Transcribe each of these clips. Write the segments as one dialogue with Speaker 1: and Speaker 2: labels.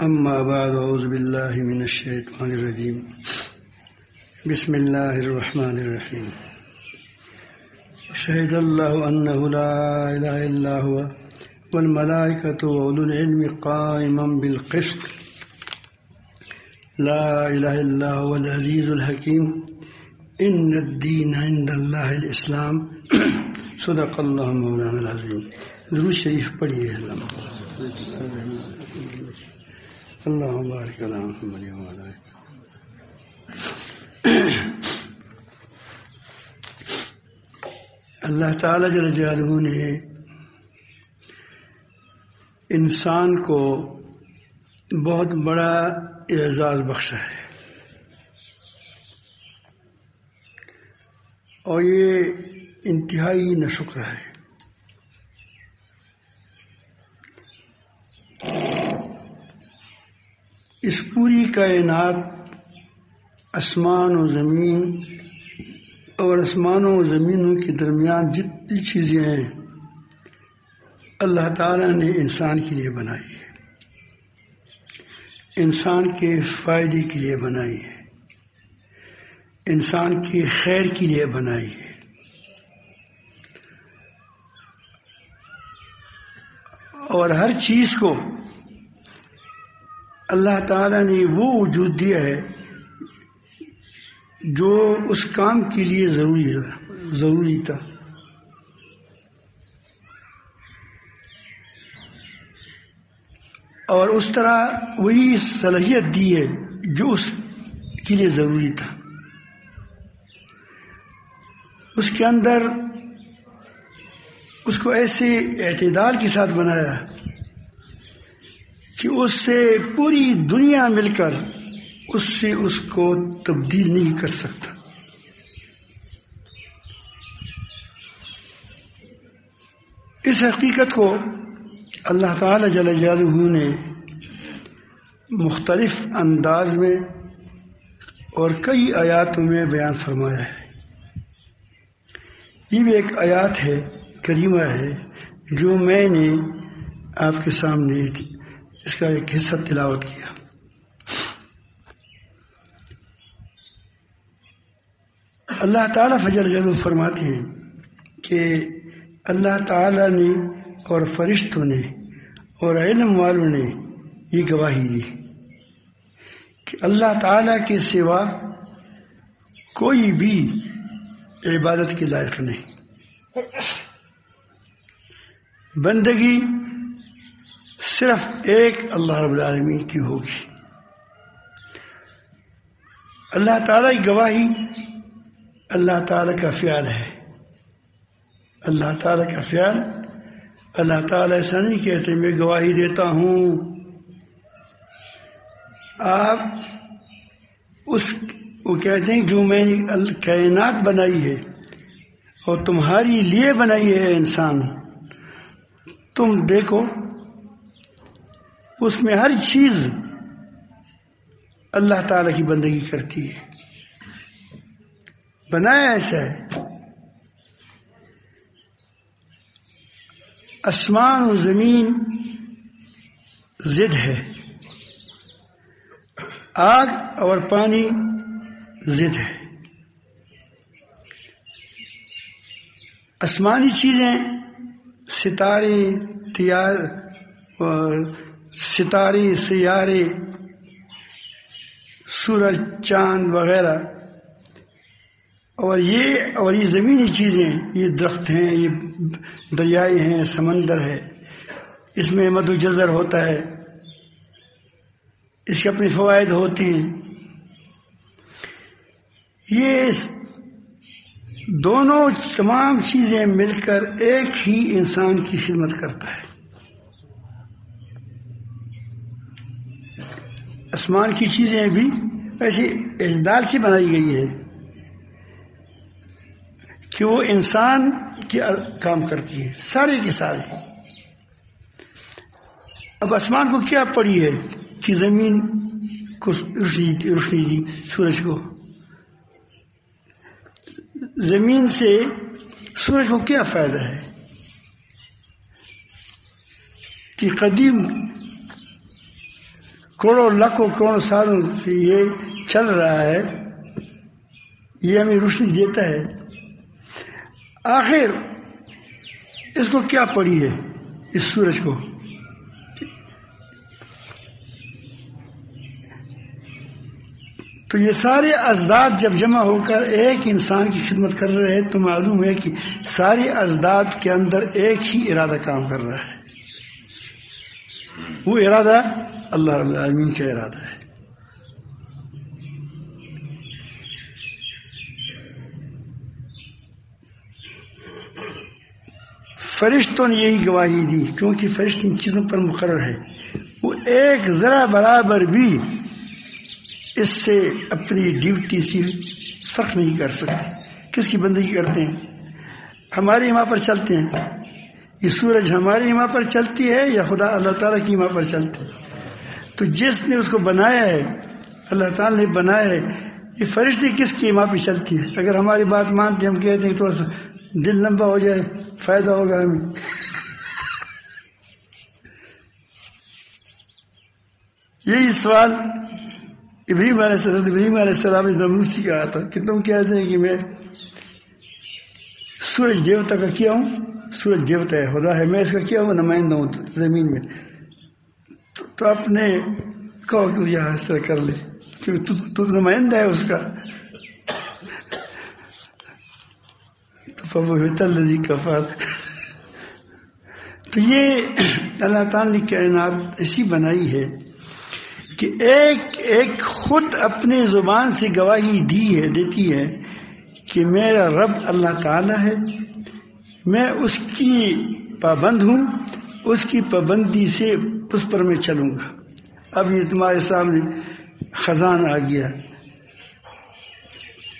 Speaker 1: أما بعد أعوذ بالله من الشيطان الرجيم بسم الله الرحمن الرحيم شهد الله أنه لا إله إلا هو والملائكة وأولو العلم قائما بالقسط لا إله إلا هو العزيز الحكيم إن الدين عند الله الإسلام صدق الله مولانا العظيم. درود شریف پڑھیے. اللہم بارک علی محمد وعلی آلہ. اللہ تعالی جل جلالہ نے انسان کو بہت بڑا اعزاز بخشا ہے، اور یہ انتہائی ناشکر ہے. اس پوری کائنات، آسمان و زمین اور آسمانوں و زمینوں کے درمیان جتنی چیزیں ہیں اللہ تعالیٰ نے انسان کے لیے بنائی ہے، انسان کے فائدے کے لیے بنائی ہے، انسان کے خیر کے لیے بنائی ہے. اور ہر چیز کو اللہ تعالیٰ نے وہ وجود دیا ہے جو اس کام کے لیے ضروری تھا. اور اس طرح وہی صلاحیت دی ہے جو اس کے لیے ضروری تھا. اس کے اندر اس کو ایسے اعتدال کے ساتھ بنایا کہ اس سے پوری دنیا مل کر اس کو تبدیل نہیں کر سکتا. اس حقیقت کو اللہ تعالی جل جلالہ نے مختلف انداز میں اور کئی آیاتوں میں بیان فرمایا ہے. یہ بھی ایک آیات ہے کریمہ ہے جو میں نے آپ کے سامنے اس کا ایک حصہ تلاوت کیا. اللہ تعالیٰ فجل جلالہ فرماتے ہیں کہ اللہ تعالیٰ نے اور فرشتوں نے اور علم والوں نے یہ گواہی دی کہ اللہ تعالیٰ کے سوا کوئی بھی عبادت کے لائق نہیں. بندگی صرف ایک اللہ رب العالمین کی ہوگی. اللہ تعالیٰ کی گواہی اللہ تعالیٰ کا فعل ہے. اللہ تعالیٰ کا فعل. اللہ تعالیٰ ایسا نہیں کہتے میں گواہی دیتا ہوں. آپ وہ کہتے ہیں جو میں نے کائنات بنائی ہے اور تمہاری لیے بنائی ہے انسان، تم دیکھو اس میں ہر چیز اللہ تعالیٰ کی بندگی کرتی ہے. بنایا ایسا ہے. آسمان و زمین ضد ہے، آگ اور پانی ضد ہے. آسمانی چیزیں ستارے سیارے سورج چاند وغیرہ، اور یہ زمینی چیزیں، یہ درخت ہیں، یہ دریائے ہیں، سمندر ہے، اس میں مد و جزر ہوتا ہے، اس کے اپنے فوائد ہوتے ہیں. یہ دونوں تمام چیزیں مل کر ایک ہی انسان کی خدمت کرتا ہے. آسمان کی چیزیں بھی ایسے اعتدال سے بنائی گئی ہے کہ وہ انسان کے کام کرتی ہے، سارے کے سارے. اب آسمان کو کیا پڑی ہے کہ زمین کو روشنی دی، سورج کو. زمین سے سورج کو کیا فائدہ ہے؟ کہ قدیم کروڑوں لاکھوں کروڑوں سالوں سے یہ چل رہا ہے، یہ ہمیں روشنی دیتا ہے، آخر اس کو کیا پڑی ہے اس سورج کو؟ تو یہ سارے اجداد جب جمع ہو کر ایک انسان کی خدمت کر رہے ہیں تو معلوم ہے کہ سارے اجداد کے اندر ایک ہی ارادہ کام کر رہا ہے، وہ ارادہ اللہ رب العالمین کا ارادہ ہے۔ فرشتوں نے یہی گواہی دی، کیونکہ فرشتے ان چیزوں پر مقرر ہے، وہ ایک ذرا برابر بھی اس سے اپنی ڈیوٹی سے فرق نہیں کر سکتے۔ کس کی بندگی کرتے ہیں؟ ہماری ماں پر چلتے ہیں، یہ سورج ہماری ماں پر چلتی ہے یا خدا اللہ تعالیٰ کی ماں پر چلتے ہے؟ تو جس نے اس کو بنایا ہے، اللہ تعالیٰ نے بنایا ہے، یہ فرشتے کس کی ماں پہ چلتی ہے؟ اگر ہماری بات مانتے ہم کہتے ہیں تھوڑا سا دل لمبا ہو جائے، فائدہ ہوگا ہمیں۔ یہی سوال ابراہیم علیہ السلام نے نمرود سے کہا تھا کہ تم کہتے ہیں کہ میں سورج دیوتا کا کیا ہوں، سورج دیوتا ہے، خدا ہے، میں اس کا کیا ہوں، نمائندہ ہوں زمین میں، تو آپ نے کہو کہ یہاں اس طرح کر لے کیونکہ تو نمائندہ ہے اس کا۔ تو یہ اللہ تعالیٰ نے کائنات ایسی بنائی ہے کہ ایک خود اپنے زبان سے گواہی دیتی ہے کہ میرا رب اللہ تعالیٰ ہے، میں اس کی پابند ہوں، اس کی پابندی سے اس پر میں چلوں گا۔ اب یہ تمہارے سامنے خزان آ گیا،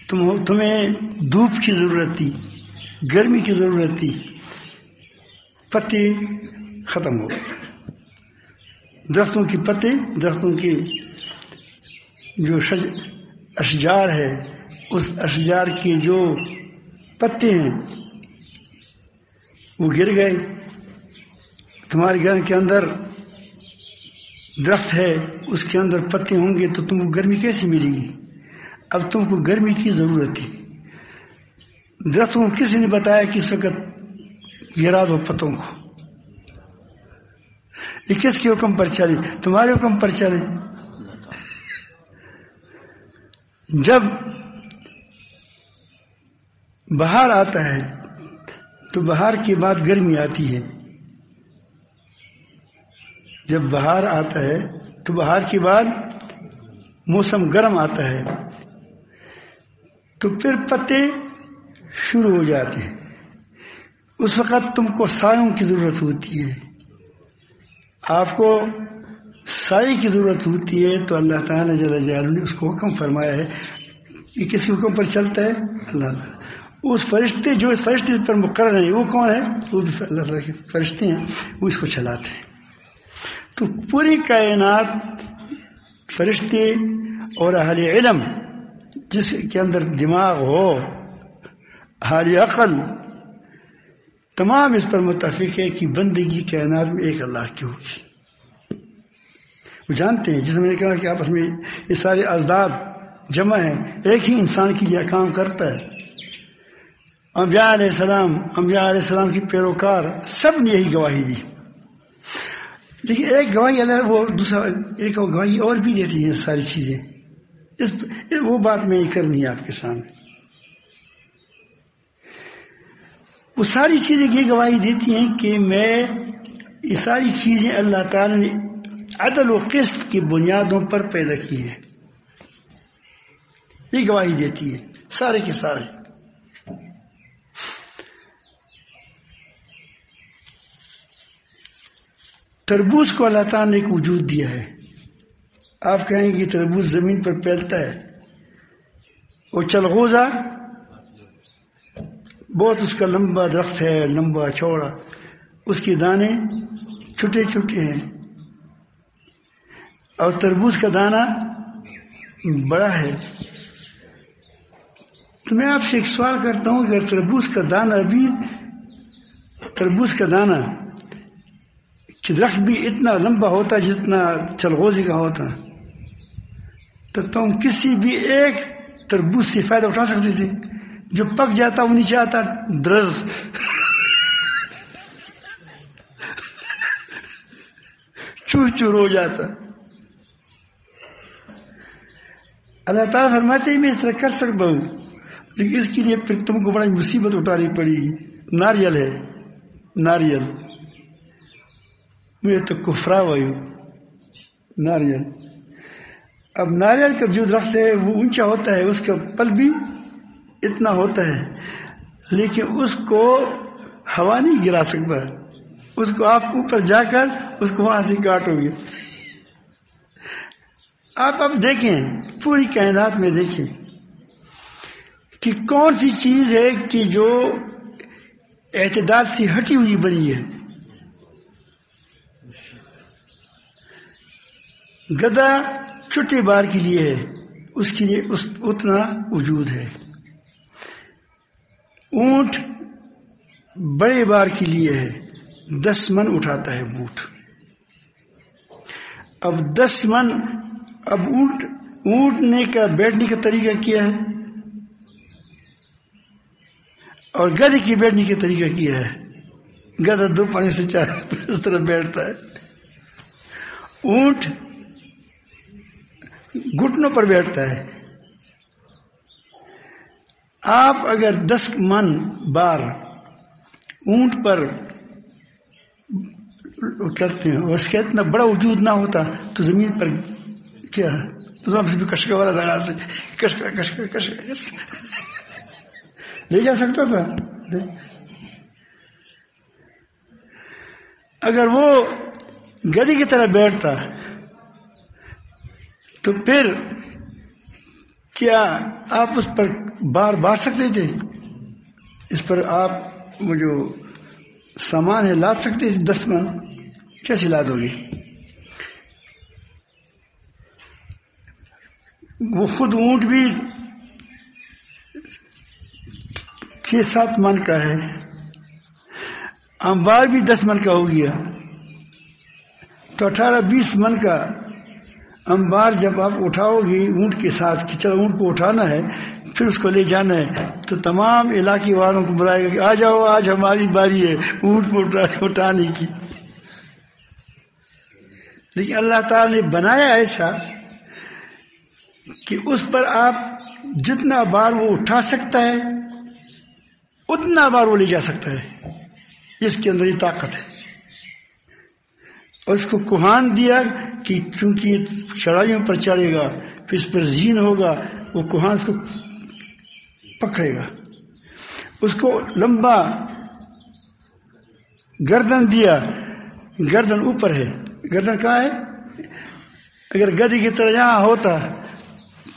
Speaker 1: تمہیں دھوپ کی ضرورت تھی، گرمی کی ضرورت تھی، پتے ختم ہو گئے، درختوں کی پتے، درختوں کے جو اشجار ہے، اس اشجار کے جو پتے ہیں وہ گر گئے۔ تمہارے گھر کے اندر درخت ہے، اس کے اندر پتے ہوں گے تو تم کو گرمی کیسے ملے گی؟ اب تم کو گرمی کی ضرورت تھی، درختوں کو کسی نے بتایا کہ اس وقت گرا دو پتوں کو؟ یہ کس کے حکم پر چلے؟ تمہارے حکم پر چلے۔ جب بہار آتا ہے تو بہار کے بعد گرمی آتی ہے، جب بہار آتا ہے تو بہار کے بعد موسم گرم آتا ہے، تو پھر پتے شروع ہو جاتے ہیں، اس وقت تم کو سایوں کی ضرورت ہوتی ہے، آپ کو سائے کی ضرورت ہوتی ہے، تو اللہ تعالیٰ جل جلالہ نے اس کو حکم فرمایا ہے۔ یہ کس کے حکم پر چلتا ہے؟ اللہ تعالیٰ۔ اس فرشتے جو اس فرشتے پر مقرر ہیں وہ کون ہے؟ وہ بھی اللہ تعالیٰ کے فرشتے ہیں، وہ اس کو چلاتے ہیں۔ تو پوری کائنات فرشتے اور اہل علم جس کے اندر دماغ ہو، اہل عقل، تمام اس پر متفق ہے کہ بندگی کائنات میں ایک اللہ کی ہوگی۔ وہ جانتے ہیں، جس میں نے کہا کہ آپس میں یہ سارے اجداد جمع ہیں، ایک ہی انسان کے لیے کام کرتا ہے۔ انبیاء علیہ السلام کی پیروکار سب نے یہی گواہی دی، لیکن ایک گواہی اللہ وہ دوسرا ایک گواہی اور بھی دیتی ہیں ساری چیزیں، وہ بات میں نہیں کرنی ہے آپ کے سامنے۔ وہ ساری چیزیں یہ گواہی دیتی ہیں کہ میں یہ ساری چیزیں اللہ تعالی نے عدل و قسط کی بنیادوں پر پیدا کی ہے، یہ گواہی دیتی ہے سارے کے سارے۔ تربوز کو اللہ تعالیٰ نے ایک وجود دیا ہے۔ آپ کہیں گے تربوز زمین پر پھیلتا ہے، اور چلغوزہ بہت اس کا لمبا درخت ہے، لمبا چوڑا، اس کے دانے چھوٹے چھوٹے ہیں، اور تربوز کا دانہ بڑا ہے۔ تو میں آپ سے ایک سوال کرتا ہوں، اگر تربوز کا دانہ کہ درخت بھی اتنا لمبا ہوتا ہے جتنا چلغوزی کا ہوتا، تو تم کسی بھی ایک تربوز سے فائدہ اٹھا سکتے تھے، جو پک جاتا وہ نیچے آتا درز چور چور ہو جاتا۔ اللہ تعالیٰ فرماتے ہیں میں اس طرح کر سکتا ہوں، لیکن اس کے لیے پھر تم کو بڑی مصیبت اٹھانی پڑے گی۔ ناریل ہے، ناریل مجھے تو کفرا وایو ناریل۔ اب ناریل کا جو درخت ہے وہ اونچا ہوتا ہے، اس کا پل بھی اتنا ہوتا ہے، لیکن اس کو ہوا نہیں گرا سکتا، اس کو آپ اوپر جا کر اس کو وہاں سے کاٹو گے۔ آپ اب دیکھیں پوری کائنات میں دیکھیں کہ کون سی چیز ہے کہ جو اعتدال سے ہٹی ہوئی بنی ہے۔ گدھا چھوٹے بار کے لیے ہے، اس کے لیے اتنا وجود ہے۔ اونٹ بڑے بار کے لیے ہے، 10 من اٹھاتا ہے اونٹ۔ اب 10 من، اب اونٹنے کا بیٹھنے کا طریقہ کیا ہے اور گدھے کی بیٹھنے کا طریقہ کیا ہے؟ گدھا 2 پانی سے 4 اس طرح بیٹھتا ہے، اونٹ گھٹنوں پر بیٹھتا ہے۔ آپ اگر 10 من بار اونٹ پر کرتے ہیں اور اس کا اتنا بڑا وجود نہ ہوتا تو زمین پر کیا تو ہم سے بھی کشکا والا دھگا سے کشکا کشکا کشکا کشکا لے جا سکتا تھا۔ اگر وہ گدھے کی طرح بیٹھتا تو پھر کیا آپ اس پر بار بار سکتے تھے؟ اس پر آپ وہ جو سامان ہے لاد سکتے تھے؟ 10 من کیسے لادو گے؟ وہ خود اونٹ بھی 6-7 من کا ہے، انبار بھی 10 من کا ہو گیا، تو 18-20 من کا انبار جب آپ اٹھاؤ گے اونٹ کے ساتھ کہ چلو اونٹ کو اٹھانا ہے، پھر اس کو لے جانا ہے، تو تمام علاقے والوں کو بلائے گا کہ آ جاؤ آج ہماری باری ہے اونٹ کو اٹھانے کی۔ لیکن اللہ تعالیٰ نے بنایا ایسا کہ اس پر آپ جتنا بار وہ اٹھا سکتا ہے اتنا بار وہ لے جا سکتا ہے، اس کے اندر یہ طاقت ہے۔ اور اس کو کوہان دیا کہ چونکہ چڑھائیوں پر چڑھے گا پھر اس پر زین ہوگا، وہ کوہان اس کو پکڑے گا۔ اس کو لمبا گردن دیا، گردن اوپر ہے، گردن کہاں ہے؟ اگر گدھے کی طرح یہاں ہوتا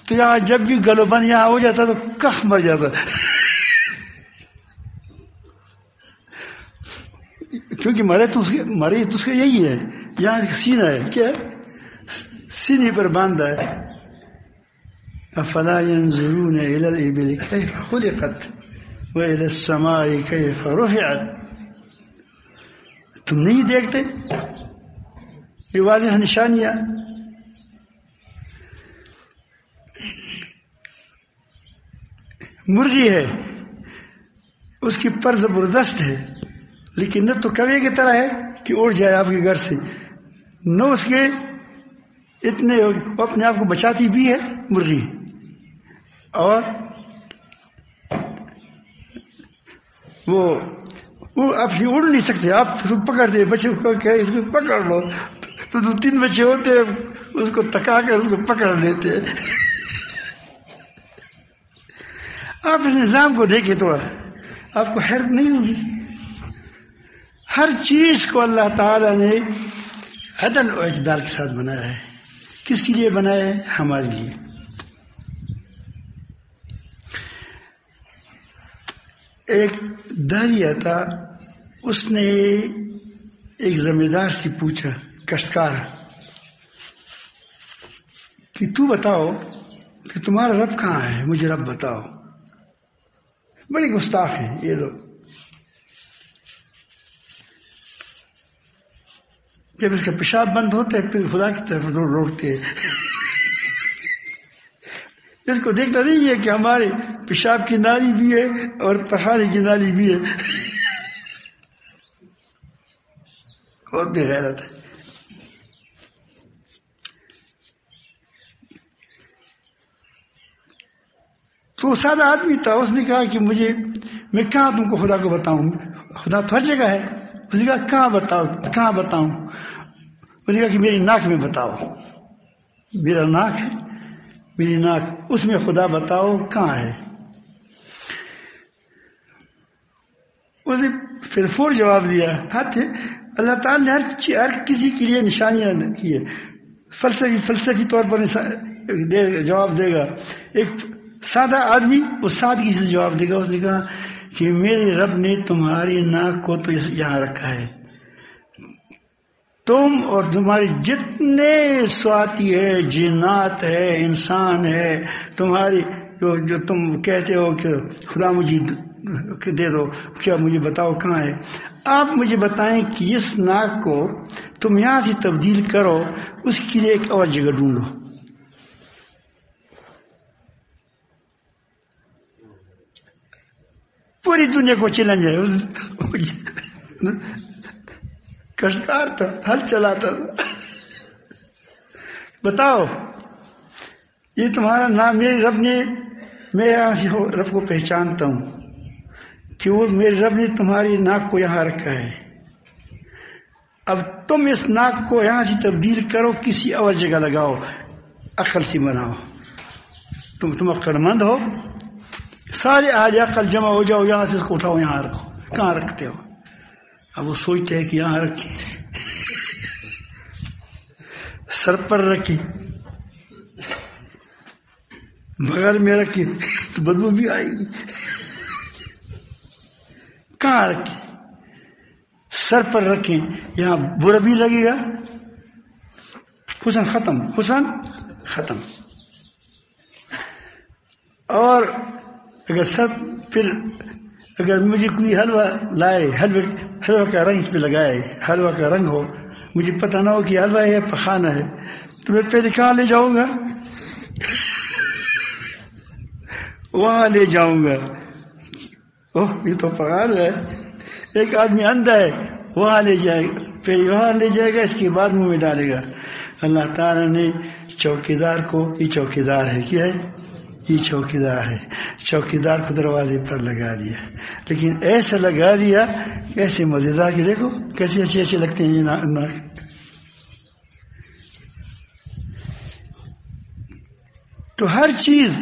Speaker 1: تو یہاں جب بھی گلو بند یہاں ہو جاتا تو کخ مر جاتا، کیونکہ مرے تو اس کا یہی ہے، یہاں سینہ ہے، کیا ہے؟ سینے پر باندھا ہے۔ افلا ينظرون الى الابل كيف خلقت والى السماء كيف رفعت، تم نہیں دیکھتے؟ یہ واضح نشانیاں۔ مرغی ہے، اس کی پر زبردست ہے، لیکن نہ تو کوے کی طرح ہے کہ اڑ جائے آپ کے گھر سے، نہ اس کے اتنے وہ اپنے آپ کو بچاتی بھی ہے مرغی، اور وہ آپ سے اڑ نہیں سکتے، آپ اس کو پکڑ دے، بچے کو کہ اس کو پکڑ لو تو 2-3 بچے ہوتے اس کو تکا کر اس کو پکڑ لیتے۔ آپ اس نظام کو دیکھیں تو آپ کو حیرت نہیں ہوگی؟ ہر چیز کو اللہ تعالیٰ نے عدل و اعتدال کے ساتھ بنایا ہے۔ کس کے لیے بنایا ہے؟ ہمارے لیے۔ ایک داریہ تھا، اس نے ایک زمیندار سے پوچھا، کاشتکار، کہ تو بتاؤ کہ تمہارا رب کہاں ہے، مجھے رب بتاؤ۔ بڑے گستاخ ہیں یہ لوگ۔ جب اس کا پیشاب بند ہوتا ہے پھر خدا کی طرف لوٹتے ہیں. اس کو دیکھتا نہیں ہے کہ ہمارے پیشاب کی نالی بھی ہے اور پخانے کی نالی بھی ہے. اور بھی غیرت ہے. تو سادہ آدمی تھا، اس نے کہا کہ میں کہاں تم کو خدا کو بتاؤں، خدا تو ہر جگہ ہے. اس نے کہا کہاں بتاؤں. اس نے کہا کہ میری ناک میں بتاؤ. میرا ناک ہے، میری ناک، اس میں خدا بتاؤ کہاں ہے. اس نے پھر فور جواب دیا. اللہ تعالیٰ نے ہر کسی کے لیے نشانیاں کی ہے. فلسفی طور پر جواب دے گا. ایک سادہ آدمی اس سادگی سے جواب دے گا. اس نے کہا کہ میرے رب نے تمہاری ناک کو تو یہاں رکھا ہے. تم اور تمہارے جتنے سواتی ہے، جنات ہے، انسان ہے، تمہاری جو تم کہتے ہو کہ خدا مجھے دے دو، کیا مجھے بتاؤ کہاں ہے. آپ مجھے بتائیں کہ اس ناک کو تم یہاں سے تبدیل کرو، اس کے لیے ایک اور جگہ ڈھونڈو. پوری دنیا کو چیلنج ہے. کشتکار تھا، ہل چلاتا تھا. بتاؤ یہ تمہارا نام. میرے رب نے، میں یہاں سے رب کو پہچانتا ہوں کہ وہ میرے رب نے تمہاری ناک کو یہاں رکھا ہے. اب تم اس ناک کو یہاں سے تبدیل کرو، کسی اور جگہ لگاؤ، عقل سے بناؤ. تم عقل مند ہو، سارے اہل عقل جمع ہو جاؤ، یہاں سے اس کو اٹھاؤ، یہاں رکھو. کہاں رکھتے ہو؟ اب وہ سوچتے ہیں کہ یہاں رکھے، سر پر رکھے، بغل میں رکھے تو بدبو بھی آئے گی. کہاں رکھے؟ سر پر رکھیں، یہاں برا بھی لگے گا. حسن ختم. اور اگر پھر اگر مجھے کوئی حلوہ لائے، حلوہ کا رنگ اس پہ لگائے، حلوہ کا رنگ ہو، مجھے پتہ نہ ہو کہ حلوہ ہے پخانا ہے، تو میں پہلے کہاں لے جاؤں گا؟ وہاں لے جاؤں گا. یہ تو پخان ہے. ایک آدمی اندھا ہے، وہاں لے جائے گا، پہلے وہاں لے جائے گا، اس کے بعد منہ میں ڈالے گا. اللہ تعالیٰ نے چوکیدار کو، یہ چوکیدار ہے، کیا ہے یہ؟ چوکیدار ہے. چوکیدار کو دروازے پر لگا دیا، لیکن ایسا لگا دیا کیسے مزیدار، کہ دیکھو کیسے اچھے لگتے ہیں یہ ناک. تو ہر چیز،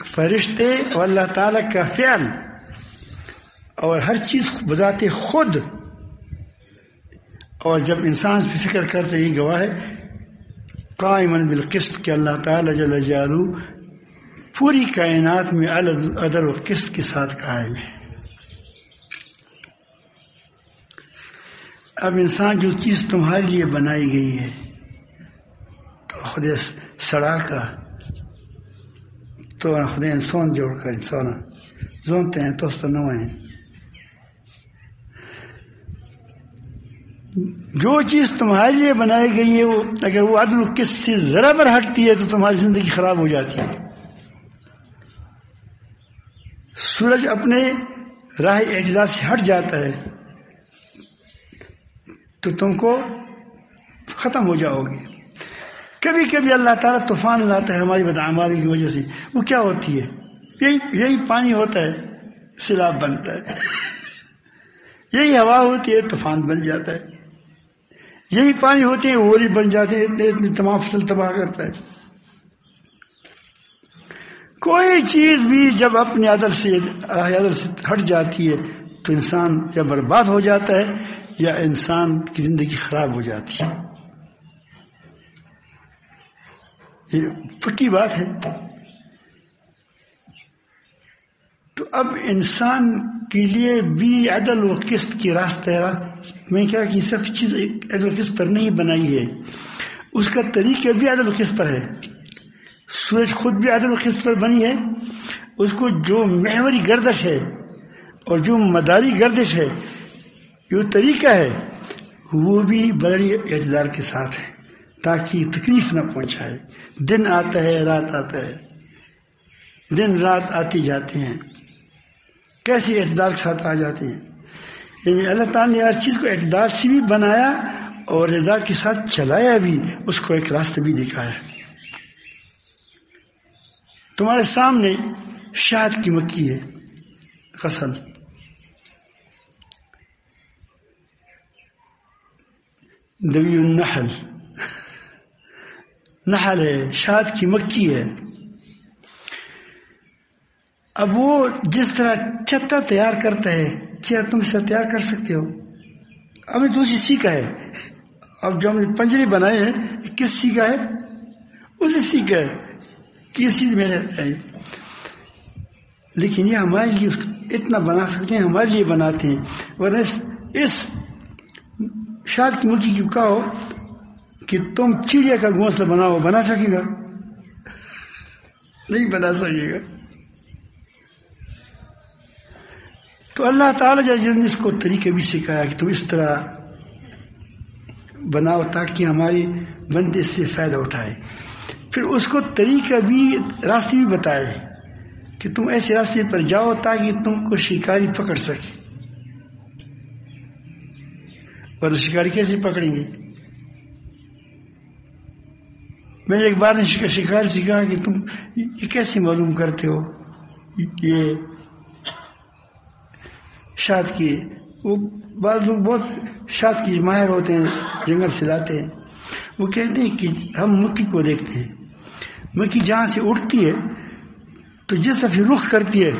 Speaker 1: فرشتے اور اللہ تعالیٰ کا فعل، اور ہر چیز بذات خود. اور جب انسان اس پہ فکر کرتے، یہ گواہ ہے قائماً بالقسط کہ اللہ تعالیٰ جل جلالہ پوری کائنات میں عدل و قسط کے ساتھ قائم ہے. اب انسان جو چیز تمہارے لیے بنائی گئی ہے تو خدا سڑا کا تو خدا انسان جوڑ کر انسان زونتے ہیں تو نو ہیں. جو چیز تمہارے لیے بنائی گئی ہے وہ اگر وہ عدل و قسط سے ذرا بر ہٹتی ہے تو تمہاری زندگی خراب ہو جاتی ہے. سورج اپنے راہ اعتدال سے ہٹ جاتا ہے تو تم کو ختم ہو جاؤ گے. کبھی کبھی اللہ تعالیٰ طوفان لاتا ہے ہماری بدعمالی کی وجہ سے. وہ کیا ہوتی ہے؟ یہی پانی ہوتا ہے، سیلاب بنتا ہے. یہی ہوا ہوتی ہے، طوفان بن جاتا ہے. یہی پانی ہوتے ہیں، اولی بن جاتے ہیں، اتنی تمام فصل تباہ کرتا ہے. کوئی چیز بھی جب اپنے عدل سے ہٹ جاتی ہے تو انسان یا برباد ہو جاتا ہے یا انسان کی زندگی خراب ہو جاتی ہے. یہ پکی بات ہے. تو اب انسان کے لیے بھی عدل و قسط کی راستہ ہے. میں کیا کہ سب چیز عدل و قسط پر نہیں بنائی ہے، اس کا طریقہ بھی عدل و قسط پر ہے. سورج خود بھی عدل و قسط پر بنی ہے. اس کو جو محوری گردش ہے اور جو مداری گردش ہے، جو طریقہ ہے وہ بھی بڑی اعتدال کے ساتھ ہے تاکہ تکلیف نہ پہنچائے. دن آتا ہے رات آتا ہے، دن رات آتی جاتے ہیں، کیسے اعتدال کے ساتھ آ جاتے ہیں. یعنی اللہ تعالیٰ نے ہر چیز کو اعتدال سے بھی بنایا اور اعتدال کے ساتھ چلایا بھی، اس کو ایک راستہ بھی دکھایا. تمہارے سامنے شہد کی مکھی ہے، غسل، دوی النحل، نحل ہے، شہد کی مکھی ہے. اب وہ جس طرح چتا تیار کرتا ہے، کیا تم اسے تیار کر سکتے ہو؟ ہم نے دوسری سیکھا ہے. اب جو ہم نے پنجرے بنائے ہیں کس سیکھا ہے؟ اسے سیکھا ہے کہ اس چیز میں رہتا ہے. لیکن یہ ہمارے لیے اتنا بنا سکتے ہیں، ہمارے لیے بناتے ہیں. ورنہ اس شاد کی مکھی کو کہو کہ تم چڑیا کا گھونسلہ بناؤ، بنا سکے گا؟ نہیں بنا سکے گا. تو اللہ تعالیٰ نے اس کو طریقہ بھی سکھایا کہ تم اس طرح بناؤ تاکہ ہماری بندے اس سے فائدہ اٹھائے. پھر اس کو طریقہ بھی، راستے بھی بتائے کہ تم ایسے راستے پر جاؤ تاکہ تم کو شکاری پکڑ سکے. اور شکاری کیسے پکڑیں گے؟ میں ایک بار نے شکاری سے کہا کہ تم یہ کیسے معلوم کرتے ہو یہ شاد کی؟ وہ بعض لوگ بہت شاد کی ماہر ہوتے ہیں، جنگل سے لاتے ہیں. وہ کہتے ہیں کہ ہم مکھی کو دیکھتے ہیں، مکھی جہاں سے اٹھتی ہے تو جس طرح رخ کرتی ہے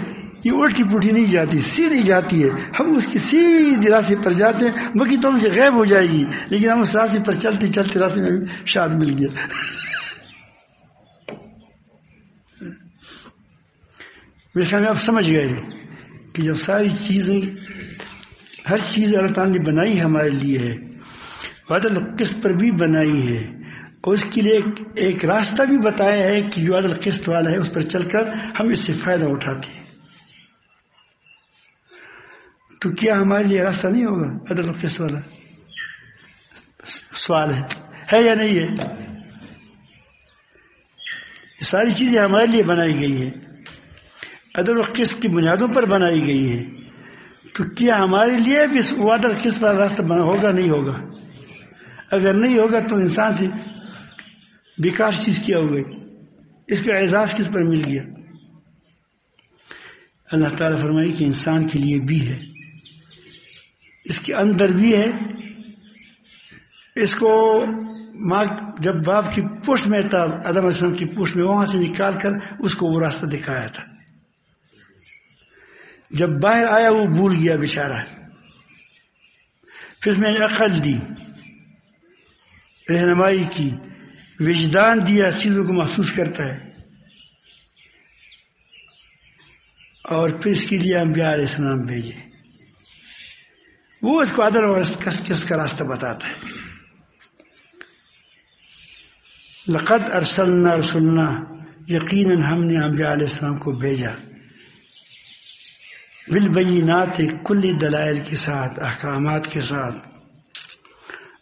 Speaker 1: یہ الٹی پلٹی نہیں جاتی، سیدھی جاتی ہے. ہم اس کی سیدھی راستے پر جاتے ہیں، مکھی تو ہم سے غائب ہو جائے گی، لیکن ہم اس راستے پر چلتے چلتے راستے میں شاد مل گیا. میرے خیال میں آپ سمجھ گئے کہ جب ساری چیزیں، ہر چیز اللہ تعالیٰ نے بنائی ہمارے لیے ہے، عدل قسط پر بھی بنائی ہے، اور اس کے لیے ایک راستہ بھی بتایا ہے کہ جو عدل قسط والا ہے اس پر چل کر ہم اس سے فائدہ اٹھاتے ہیں. تو کیا ہمارے لیے راستہ نہیں ہوگا عدل قسط والا؟ سوال ہے یا نہیں ہے؟ یہ ساری چیزیں ہمارے لیے بنائی گئی ہیں، عدل و قسط کی بنیادوں پر بنائی گئی ہے. تو کیا ہمارے لیے بھی وہ عدل قسط والا راستہ بنا ہوگا؟ نہیں ہوگا. اگر نہیں ہوگا تو انسان سے بیکار چیز کیا ہو گئی، اس کا اعزاز کس پر مل گیا؟ اللہ تعالیٰ فرمائی کہ انسان کے لیے بھی ہے، اس کے اندر بھی ہے. اس کو ماں جب باپ کی پشت میں تھا، آدم علیہ السلام کی پشت میں، وہاں سے نکال کر اس کو وہ راستہ دکھایا تھا. جب باہر آیا وہ بھول گیا بیچارہ، پھر اس میں عقل دی، رہنمائی کی، وجدان دیا، چیزوں کو محسوس کرتا ہے. اور پھر اس کے لیے انبیاء علیہ السلام بھیجے، وہ اس کو عدل اور قسط کا راستہ بتاتا ہے. لقد ارسلنا رسلنا، یقیناً ہم نے انبیاء علیہ السلام کو بھیجا، بالبینات، کل دلائل کے ساتھ، احکامات کے ساتھ.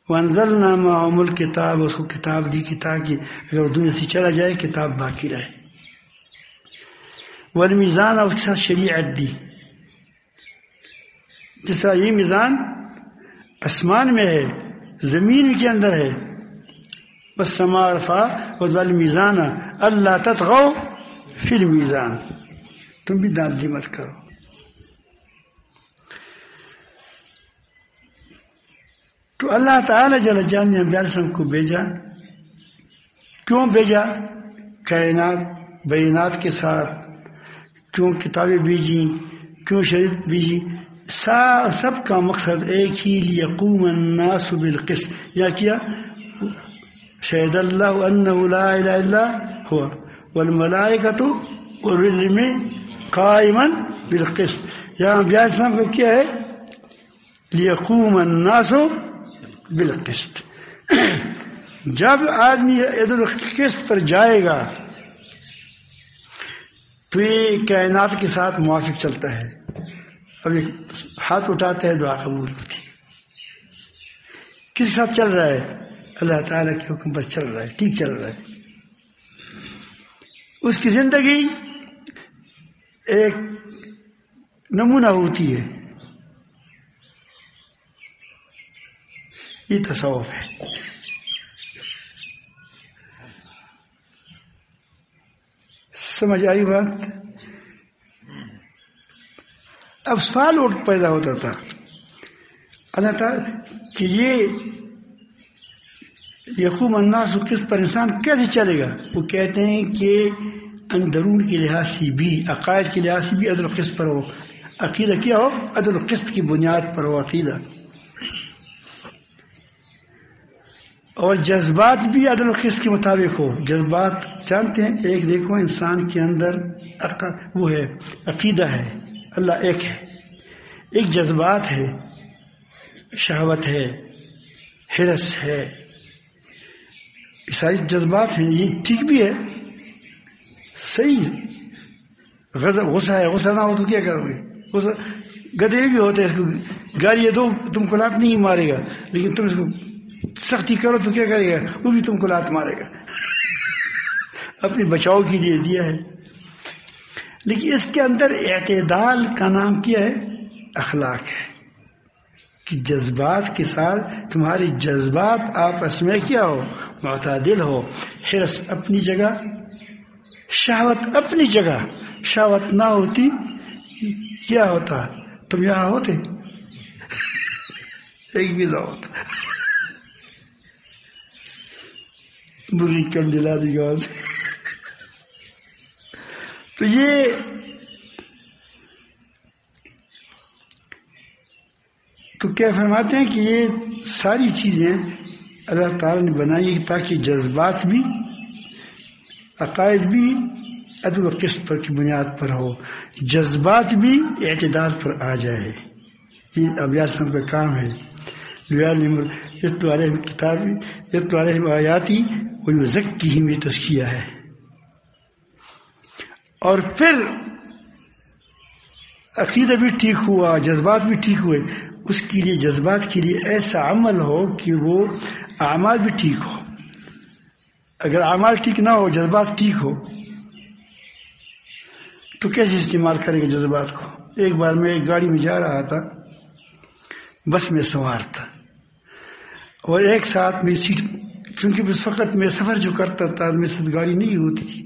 Speaker 1: وانزلنا معهم الکتاب، اس کو کتاب دی کہ تاکہ اگر دنیا سے چلا جائے کتاب باقی رہے. والمیزان، اس کے ساتھ شریعت دی. جس طرح یہ میزان آسمان میں ہے، زمین کے اندر ہے. والسماء رفعها والمیزان الا تطغوا فی المیزان، تم بھی داندلی مت کرو. تو اللہ تعالیٰ جل جلالہ نے انبیاء علیہ السلام کو بھیجا. کیوں بھیجا؟ کائنات بینات کے ساتھ. کیوں کتابیں بھیجی؟ کیوں شریعت بھیجی؟ سب کا مقصد ایک ہی، لیقوم الناس بالقسط. یا کیا؟ شہد اللہ انہ لا الہ الا ہوا والملائکۃ والعلم قائما بالقسط. یہاں انبیاء علیہ السلام کو کیا ہے؟ لیقوم الناس بالقسط. جب آدمی عدل قسط پر جائے گا تو یہ کائنات کے ساتھ موافق چلتا ہے. اب ایک ہاتھ اٹھاتا ہے، دعا قبول ہوتی ہے. کس کے ساتھ چل رہا ہے؟ اللہ تعالیٰ کے حکم پر چل رہا ہے، ٹھیک چل رہا ہے. اس کی زندگی ایک نمونہ ہوتی ہے. یہ تصوف ہے. سمجھ آئی بات؟ اب سوال اٹھ پیدا ہوتا تھا اللہ تعالیٰ کہ یہ یقوم الناس کس پر انسان کیسے چلے گا؟ وہ کہتے ہیں کہ اندرون کے لحاظ سے بھی، عقائد کے لحاظ سے بھی عدل و قسط پر ہو. عقیدہ کیا ہو؟ عدل و قسط کی بنیاد پر ہو عقیدہ. اور جذبات بھی عدل و قسط کے مطابق ہو. جذبات جانتے ہیں، ایک دیکھو انسان کے اندر وہ ہے، عقیدہ ہے اللہ ایک ہے. ایک جذبات ہے، شہوت ہے، حرص ہے، یہ ساری جذبات ہیں. یہ ٹھیک بھی ہے، صحیح. غصہ ہے، غصہ نہ ہو تو کیا کرو گے؟ غصہ گدھے بھی ہوتے ہیں، گالی دو تم کو لات نہیں مارے گا، لیکن تم اس کو سختی کرو تو کیا کرے گا؟ وہ بھی تم کو لات مارے گا. اپنے بچاؤ کے لیے دیا ہے. لیکن اس کے اندر اعتدال کا نام کیا ہے؟ اخلاق ہے. کہ جذبات کے ساتھ تمہارے جذبات آپس میں کیا ہو؟ معتدل ہو. حرص اپنی جگہ، شہوت اپنی جگہ. شہوت نہ ہوتی کیا ہوتا؟ تم یہاں ہوتے ایک بھی نہ ہوتا. بری کم دلا دی گا سے. تو یہ تو کیا فرماتے ہیں کہ یہ ساری چیزیں اللہ تعالیٰ نے بنائی تاکہ جذبات بھی، عقائد بھی عدل و قسط پر کی بنیاد پر ہو، جذبات بھی اعتدال پر آ جائے. یہ ابیات صاحب کا کام ہے. یتلو علیہم کتاب، یتلو علیہم آیاتی ویزکیہم، یہ تزکیہ ہے. اور پھر عقیدہ بھی ٹھیک ہوا، جذبات بھی ٹھیک ہوئے. اس کے لیے جذبات کے لیے ایسا عمل ہو کہ وہ اعمال بھی ٹھیک ہو. اگر اعمال ٹھیک نہ ہو، جذبات ٹھیک ہو، تو کیسے استعمال کرے گا جذبات کو؟ ایک بار میں ایک گاڑی میں جا رہا تھا، بس میں سوار تھا، اور ایک ساتھ میں سیٹ، چونکہ اس وقت میں سفر جو کرتا تھا میرے ساتھ گاڑی نہیں ہوتی تھی.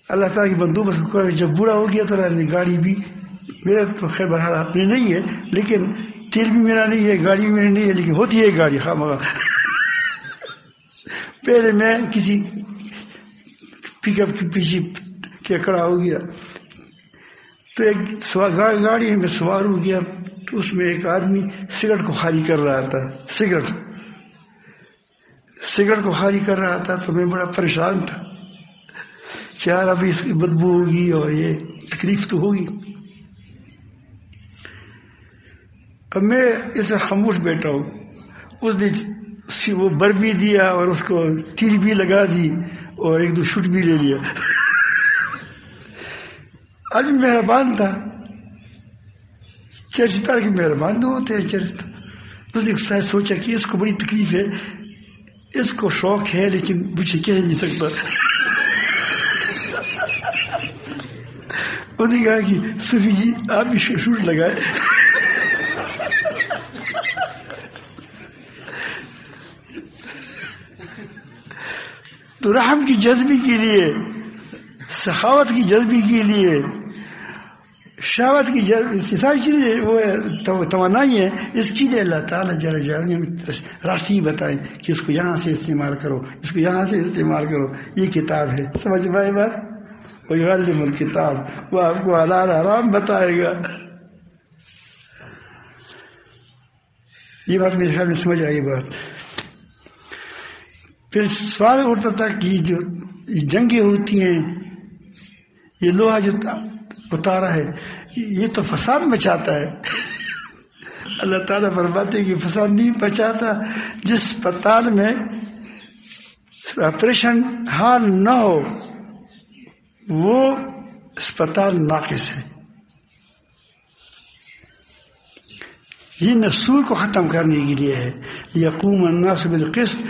Speaker 1: اللہ تعالیٰ کی بندوبست کو جب بوڑھا ہو گیا تو گاڑی بھی میرا تو خیر بہرحال اپنی نہیں ہے، لیکن تیل بھی میرا نہیں ہے، گاڑی بھی میری نہیں ہے، لیکن ہوتی ہے گاڑی خواہ مخواہ. پہلے میں کسی پک اپ کے پیچھے کیا کھڑا ہو گیا، تو ایک گاڑی میں سوار ہو گیا. تو اس میں ایک آدمی سگریٹ کو خالی کر رہا تھا، سگریٹ کو خالی کر رہا تھا. تو میں بڑا پریشان تھا کہ یار ابھی اس کی بدبو ہوگی اور یہ تکلیف تو ہوگی. اب میں اسے خاموش بیٹھا ہوں. اس نے وہ بر بھی دیا اور اس کو تیر بھی لگا دی اور ایک دو شوٹ بھی لے لیا. آدمی مہربان تھا، چرچتار کے مہربان نہ ہوتے ہیں چرچتا. اس نے شاید سوچا کہ اس کو بڑی تکلیف ہے، اس کو شوق ہے لیکن مجھے کہہ نہیں سکتا. انہوں نے کہا کہ صوفی جی آپ بھی شوٹ لگائے. تو رحم کی جذبی کے لیے، سخاوت کی جذبی کے لیے، شہوت کی ساری چیزیں وہ توانائی ہے. اس کے لیے اللہ تعالیٰ جل جلالہ نے راستے ہی بتائیں کہ اس کو یہاں سے استعمال کرو، اس کو یہاں سے استعمال کرو. یہ کتاب ہے، سمجھ میں آئی بات؟ وَيُعَلِّمُ الْكِتاب، وہ آپ کو حلال حرام بتائے گا. یہ بات میرے خیال میں سمجھ آئی بات. پھر سوال اٹھتا تھا کہ جو جنگیں ہوتی ہیں، یہ لوہا جو اتارا ہے یہ تو فساد مچاتا ہے. اللہ تعالیٰ فرماتے ہیں کہ فساد نہیں مچاتا. جس اسپتال میں آپریشن ہال نہ ہو وہ اسپتال ناقص ہے. یہ نسور کو ختم کرنے کے لیے ہے، یقوم الناس بالقسط،